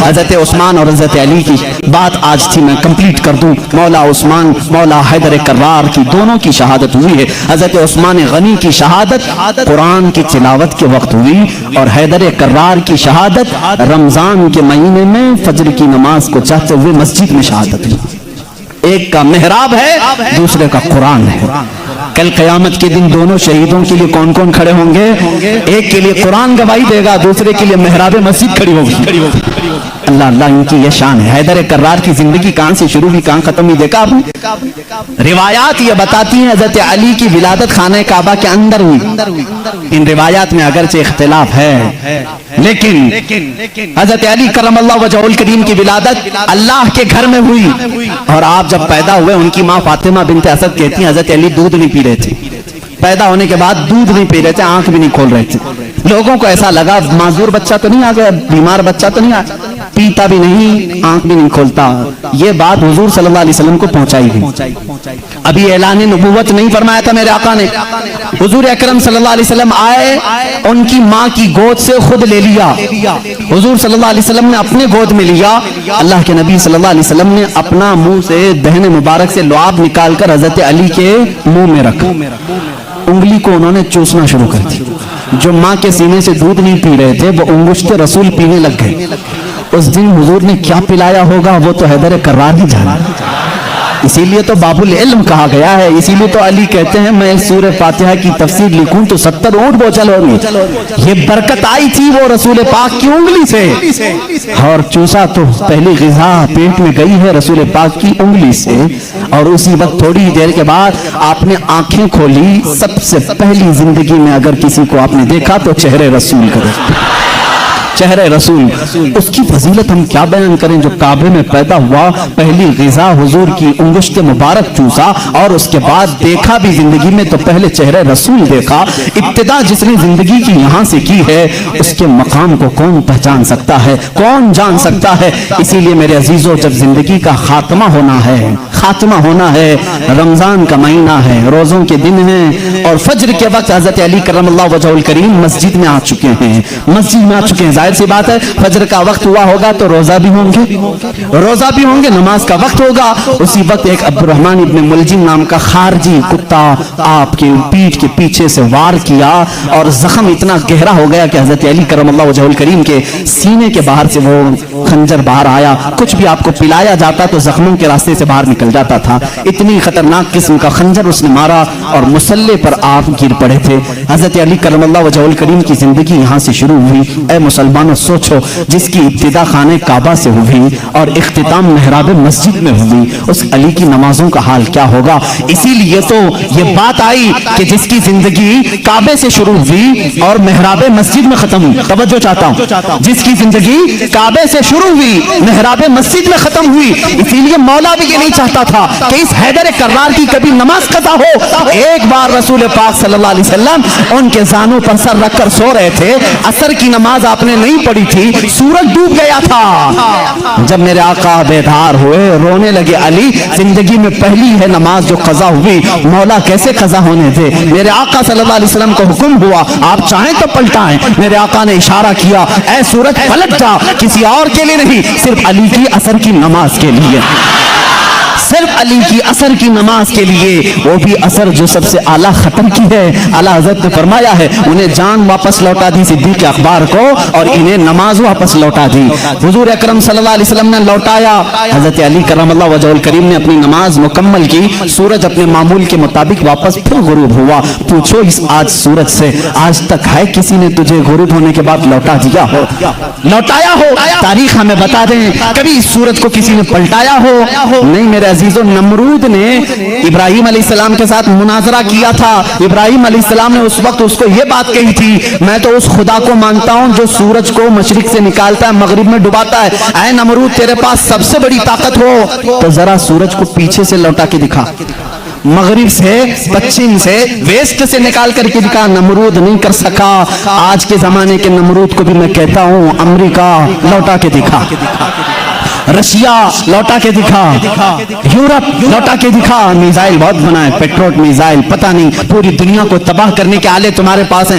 حضرت عثمان اور حضرت علی کی بات آج تھی، میں کمپلیٹ کر دوں. مولا عثمان مولا حیدر کرار کی دونوں کی شہادت ہوئی ہے. حضرت عثمان غنی کی شہادت قرآن کی تلاوت کے وقت ہوئی اور حیدر کرار کی شہادت رمضان کے مہینے میں فجر کی نماز کو چاہتے ہوئے مسجد میں شہادت ہوئی. ایک کا محراب ہے، دوسرے کا قرآن ہے. کل قیامت کے دن دونوں شہیدوں کے لیے کون کون کھڑے ہوں گے؟ ایک کے لیے قرآن گواہی دے گا، دوسرے کے لیے محراب مسجد کھڑی ہوگی. اللہ اللہ ان کی یہ شان ہے. حیدر کرار کی زندگی کہاں سے شروع ہوئی کہاں ختم ہوئی دیکھا آپ نے؟ روایات یہ بتاتی ہیں حضرت علی کی ولادت خانہ کعبہ کے اندر ہوئی. ان روایات میں اگرچہ اختلاف ہے لیکن حضرت علی کرم اللہ وجہہ الکریم کی ولادت اللہ کے گھر میں ہوئی. اور آپ جب پیدا ہوئے ان کی ماں فاطمہ بنت اسد کہتی ہیں حضرت علی دودھ نہیں پی رہے تھے. پیدا ہونے کے بعد دودھ نہیں پی رہے تھے، آنکھ بھی نہیں کھول رہے تھے. لوگوں کو ایسا لگا معذور بچہ تو نہیں آ گیا، بیمار بچہ تو نہیں آ گیا، پیتا بھی نہیں، آنکھ بھی نہیں کھولتا. یہ بات حضور صلی اللہ علیہ وسلم کو پہنچائی گئی. ابھی اعلان نبوت نہیں فرمایا تھا میرے آقا نے. حضور اکرم صلی اللہ علیہ وسلم آئے، ان کی ماں کی گود سے خود لے لیا. حضور صلی اللہ علیہ وسلم نے اپنے گود میں لیا. اللہ کے نبی صلی اللہ علیہ وسلم نے اپنا منہ سے دہن مبارک سے لعاب نکال کر حضرت علی کے منہ میں رکھا. انگلی کو انہوں نے چوسنا شروع کر دی. جو ماں کے سینے سے دودھ نہیں پی رہے تھے وہ انگشت رسول پینے لگ گئے. اس دن حضور نے کیا پلایا ہوگا وہ تو حیدر کرار ہی جانا. اسی لیے تو باب العلم کہا گیا ہے. اسی لیے تو علی کہتے ہیں میں سورہ فاتحہ کی تفسیر لکھوں تو 70 اونٹ بوچھل ہوگی. یہ برکت آئی تھی وہ رسول پاک کی انگلی سے، اور چوسا تو پہلی غذا پیٹ میں گئی ہے رسول پاک کی انگلی سے. اور اسی وقت تھوڑی دیر کے بعد آپ نے آنکھیں کھولی. سب سے پہلی زندگی میں اگر کسی کو آپ نے دیکھا تو چہرے رسول کرے، چہرے رسول. اس کی فضیلت ہم کیا بیان کریں. جو کعبے میں پیدا ہوا، پہلی غذا حضور کی انگشت مبارک چوسا اور اس کے بعد دیکھا بھی زندگی میں تو پہلے چہرے رسول دیکھا. ابتدا جس نے زندگی کی یہاں سے کی ہے اس کے مقام کو کون پہچان سکتا ہے، کون جان سکتا ہے. اسی لیے میرے عزیزو جب زندگی کا خاتمہ ہونا ہے، خاتمہ ہونا ہے، رمضان کا مہینہ ہے، روزوں کے دن ہیں اور فجر کے وقت حضرت علی کرم اللہ وجہہ الکریم مسجد میں آ چکے ہیں. مسجد میں آ چکے ہیں، ظاہر سی بات ہے فجر کا وقت ہوا ہوگا تو روزہ بھی ہوں گے، نماز کا وقت ہوگا. اسی وقت ایک عبد الرحمن ابن ملجم نام کا خارجی کتا آپ کے پیٹھ کے پیچھے سے وار کیا اور زخم اتنا گہرا ہو گیا کہ حضرت علی کرم اللہ وجہہ الکریم کے سینے کے باہر سے وہ خنجر باہر آیا. کچھ بھی آپ کو پلایا جاتا تو زخموں کے راستے سے باہر نکل جاتا تھا. اتنی خطرناک قسم کا خنجر اس نے مارا اور مصلی پر آپ گر پڑے تھے. حضرت علی کرم اللہ وجہہ الکریم کی زندگی یہاں سے شروع ہوئی. اے مسلمانوں سوچو، جس کی ابتدا خانہ کعبہ سے ہوئی اور اختتام محراب مسجد میں ہوئی، اس علی کی نمازوں کا حال کیا ہوگا. اسی لیے تو یہ بات آئی کہ جس کی زندگی کعبے سے شروع ہوئی اور محراب مسجد میں ختم ہوئی. توجہ چاہتا ہوں، جس کی زندگی کعبے سے شروع ہوئی محراب مسجد میں ختم ہوئی. اسی لیے مولا بھی یہ نہیں چاہتا تھا کہ اس حیدر کرار کی کبھی نماز قضا ہو. ایک بار رسول پاک صلی اللہ علیہ وسلم ان کے زانوں پر سر رکھ کر سو رہے تھے. عصر کی نماز آپ نے نہیں پڑھی تھی، سورج ڈوب گیا تھا. جب میرے آقا بیدار ہوئے رونے لگے. علی زندگی میں پہلی ہے نماز جو قضا ہوئی، مولا کیسے قضا ہونے دے. میرے آقا صلی اللہ علیہ وسلم کو حکم ہوا آپ چاہیں تو پلٹائیں. میرے آقا نے اشارہ کیا اے سورج پلٹ جا، کسی اور کے لیے نہیں، صرف علی کی عصر کی نماز کے لیے، صرف علی کی عصر کی نماز کے لیے. وہ بھی عصر جو سب سے اعلیٰ ختم کی ہے. اعلیٰ حضرت نے فرمایا ہے انہیں جان واپس لوٹا دی صدیق اکبر کو اور انہیں نماز واپس لوٹا دی. حضور اکرم صلی اللہ علیہ وسلم نے لوٹایا. حضرت علی کرم اللہ وجہہ الکریم نے اپنی نماز مکمل کی. سورج اپنے معمول کے مطابق واپس پھر غروب ہوا. پوچھو اس آج سورج سے آج تک ہے کسی نے تجھے غروب ہونے کے بعد لوٹا دیا ہو، لوٹایا ہو؟ تاریخ ہمیں بتا دیں کبھی اس سورج کو کسی نے پلٹایا ہو؟ نہیں میرے عزیزو. نمرود نے ابراہیم علیہ السلام کے ساتھ مناظرہ کیا تھا. ابراہیم علیہ السلام نے اس وقت اس کو یہ بات کہی تھی میں تو اس خدا کو مانتا ہوں جو سورج کو مشرق سے نکالتا ہے مغرب میں ڈباتا ہے. اے نمرود تیرے پاس سب سے بڑی طاقت ہو تو ذرا سورج کو پیچھے سے لوٹا کے دکھا، مغرب سے پچھم سے ویسٹ سے نکال کر کے دکھا. نمرود نہیں کر سکا. آج کے زمانے کے نمرود کو بھی میں کہتا ہوں امریکہ لوٹا کے دکھا، رشیا لوٹا کے دکھا، یورپ لوٹا کے دکھا. میزائل بہت بنا ہے، پیٹروٹ میزائل، پتہ نہیں پوری دنیا کو تباہ کرنے کے آلے تمہارے پاس ہیں،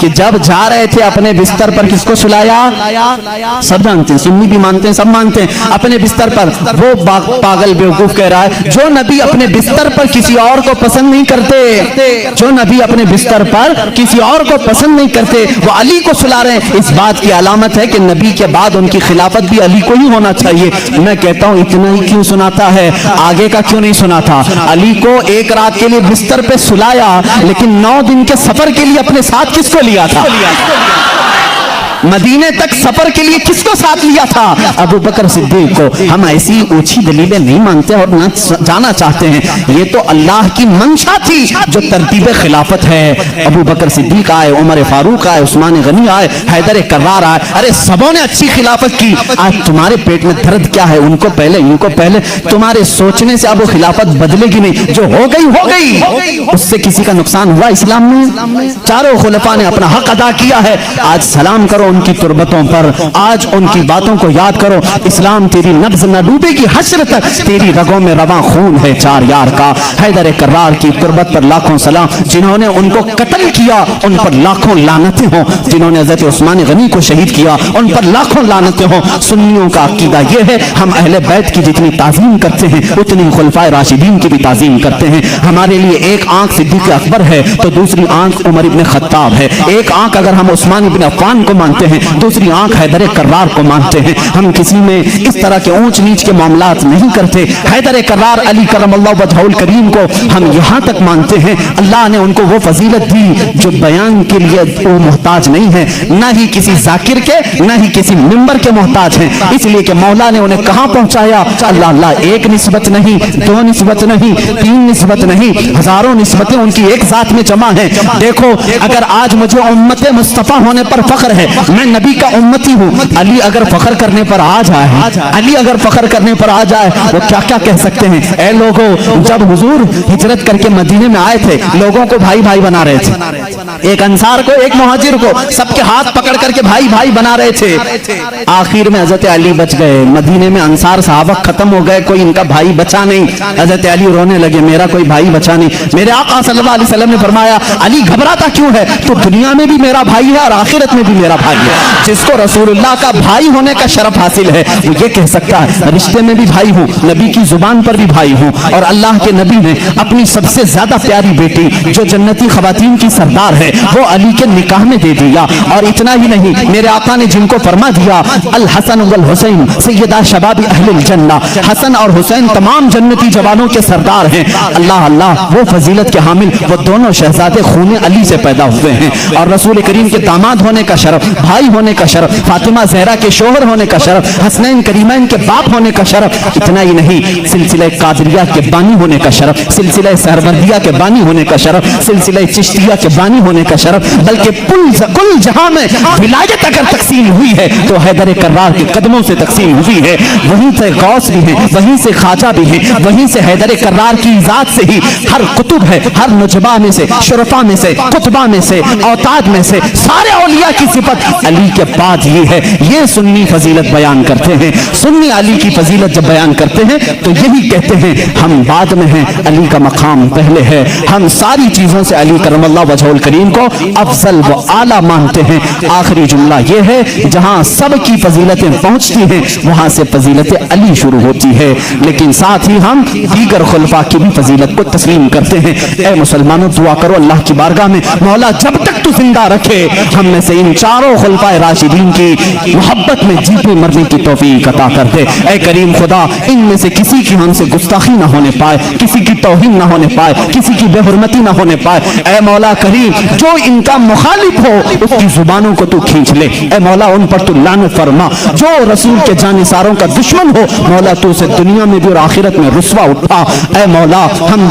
کہ جب جا رہے تھے اپنے بستر پر کس کو سلایا؟ سب جانتے ہیں، سنی بھی مانتے ہیں، سب مانتے ہیں، اپنے بستر پر۔ وہ پاگل بیوقوف کہہ رہا ہے جو نبی اپنے بستر پر کسی اور کو پسند نہیں کرتے، جو نبی اپنے بستر پر کسی اور کو پسند نہیں کرتے وہ علی کو سلا رہے ہیں، اس بات کی علامت ہے کہ نبی کے بعد ان کی خلافت بھی علی کو ہی ہونا چاہیے۔ میں کہتا ہوں اتنا ہی کیوں سناتا ہے، آگے کا کیوں نہیں سناتا؟ علی کو ایک رات کے لیے بستر پہ سلایا، لیکن 9 دن کے سفر کے لیے اپنے ساتھ کس کو لیا تھا؟ مدینے تک سفر کے لیے کس کو ساتھ لیا تھا؟ ابو بکر صدیق کو۔ ہم ایسی اونچی دلیلیں نہیں مانتے اور نہ جانا چاہتے ہیں، یہ تو اللہ کی منشا تھی جو ترتیب خلافت ہے۔ ابو بکر صدیق آئے، عمر فاروق آئے، عثمان غنی آئے، حیدر کرار آئے، ارے سبوں نے اچھی خلافت کی۔ آج تمہارے پیٹ میں درد کیا ہے؟ ان کو پہلے، ان کو پہلے۔ تمہارے سوچنے سے اب وہ خلافت بدلے گی نہیں، جو ہو گئی ہو گئی، اس سے کسی کا نقصان ہوا اسلام میں؟ چاروں خلفاء نے اپنا حق ادا کیا ہے۔ آج سلام کرو ان کی تربتوں پر، آج ان کی باتوں کو یاد کرو۔ اسلام تیری نبض نہ ڈوبے گی حشر تک، تیری رگوں میں رواں خون ہے چار یار کا۔ حیدر کرار کی تربت پر لاکھوں سلام، جنہوں نے ان کو قتل کیا ان پر لاکھوں لعنتیں ہوں، جنہوں نے حضرت عثمان غنی کو شہید کیا ان پر لاکھوں لعنتیں ہوں۔ سنیوں کا عقیدہ یہ ہے، ہم اہل بیت کی جتنی تعظیم کرتے ہیں اتنی خلفائے راشدین کی بھی تعظیم کرتے ہیں۔ ہمارے لیے ایک آنکھ صدیق اکبر ہے تو دوسری آنکھ عمر ابن خطاب ہے، ایک آنکھ اگر ہم عثمان ابن عفان کو مانتے ہیں دوسری آنکھ حیدر کرار کو مانتے ہیں۔ ہم کسی میں اس طرح کے اونچ نیچ کے معاملات نہیں کرتے۔ حیدر کرار علی کرم اللہ وجہہ الکریم کو ہم یہاں تک مانتے ہیں، اللہ نے ان کو وہ فضیلت دی جو بیان کے لیے وہ محتاج نہیں ہے، نہ ہی کسی ذاکر کے نہ ہی کسی ممبر کے محتاج ہیں، اس لیے کہ مولا نے انہیں کہاں پہنچایا؟ اللہ اللہ، ایک نسبت نہیں، 2 نسبت نہیں، 3 نسبت نہیں، ہزاروں نسبتیں ان کی ایک ذات میں جمع ہیں۔ دیکھو اگر آج مجھے امت مصطفیٰ ہونے پر فخر ہے، میں نبی کا امتی ہوں، علی اگر فخر کرنے پر آ جائے، علی اگر فخر کرنے پر آ جائے وہ کیا کیا کہہ سکتے ہیں؟ اے لوگوں، جب حضور ہجرت کر کے مدینے میں آئے تھے لوگوں کو بھائی بھائی بنا رہے تھے، ایک انصار کو ایک مہاجر کو سب کے ہاتھ پکڑ کر کے بھائی بھائی بنا رہے تھے۔ آخر میں حضرت علی بچ گئے، مدینے میں انصار صحابہ ختم ہو گئے، کوئی ان کا بھائی بچا نہیں۔ حضرت علی رونے لگے، میرا کوئی بھائی بچا نہیں۔ میرے آقا صلی اللہ علیہ وسلم نے فرمایا علی گھبراتا کیوں ہے؟ تو دنیا میں بھی میرا بھائی ہے اور آخرت میں بھی میرا بھائی ہے۔ جس کو رسول اللہ کا بھائی ہونے کا شرف حاصل ہے وہ یہ کہہ سکتا ہے رشتے میں بھی بھائی ہوں، نبی کی زبان پر بھی بھائی ہوں۔ اور اللہ کے نبی نے اپنی سب سے زیادہ پیاری بیٹی جو جنتی خواتین کی سردار ہے وہ علی کے نکاح میں دے دیا۔ اور اتنا ہی نہیں، میرے آقا نے جن کو فرما دیا الحسن والحسین سیدہ شباب اہل الجنہ، حسن اور حسین تمام جنتی جوانوں کے سردار ہیں۔ اللہ اللہ، وہ فضیلت کے حامل وہ دونوں شہزادے خون علی سے پیدا ہوئے ہیں، اور رسول کریم کے داماد ہونے کا شرف، بھائی ہونے کا شرف، فاطمہ زہرا کے شوہر ہونے کا شرف، حسنین کریمین کے باپ ہونے کا شرف۔ اتنا ہی نہیں، سلسلہ قادریہ کے بانی ہونے کا شرف، سلسلہ سہروردیہ کے بانی ہونے کا شرف، سلسلہ چشتیہ کے بانی ہونے کا شرف، بلکہ کل جہاں میں ولایت اگر تقسیم ہوئی ہے تو حیدر کرار کے قدموں سے تقسیم ہوئی ہے۔ وہیں سے غوث بھی ہیں، وہیں سے خواجہ بھی ہیں، وہیں سے حیدر کرار کی ذات سے ہی ہر قطب ہے، ہر نجبہ میں سے، شرفا میں سے، قطبہ میں سے، اوتاد میں سے، سارے اولیاء کی صفت علی کے بعد ہی ہے۔ یہ سنی فضیلت بیان کرتے ہیں، سنی علی کی فضیلت جب بیان کرتے ہیں تو یہی کہتے ہیں ہم بعد میں ہیں، علی کا مقام پہلے ہے۔ ہم ساری چیزوں سے علی کرم اللہ وجہ الکریم کو افضل و اعلیٰ مانتے ہیں۔ آخری جملہ یہ ہے، جہاں سب کی فضیلتیں پہنچتی ہیں وہاں سے فضیلت علی شروع ہوتی ہے، لیکن ساتھ ہی ہم دیگر خلفاء کی بھی فضیلت کو تسلیم کرتے ہیں۔ اے مسلمانوں، دعا کرو اللہ کی بارگاہ میں، مولا جب تک تو زندہ رکھے ہم میں سے ان چاروں خلفاء راشدین کی محبت میں جیتے مرنے کی توفیق عطا کر دے۔ اے کریم خدا، ان میں سے کسی کی ہم سے گستاخی نہ ہونے پائے، کسی کی توہین نہ ہونے پائے، کسی کی بے حرمتی نہ ہونے پائے۔ اے مولا کریم، جو ان کا مخالف ہو اس کی زبانوں کو تو کھینچ لے، اے مولا ان پر تو لعنت فرما۔ جو رسول کے جانثاروں کا دشمن ہو مولا تو اسے دنیا میں بھی اور آخرت میں رسوا اٹھا۔ اے مولا ہم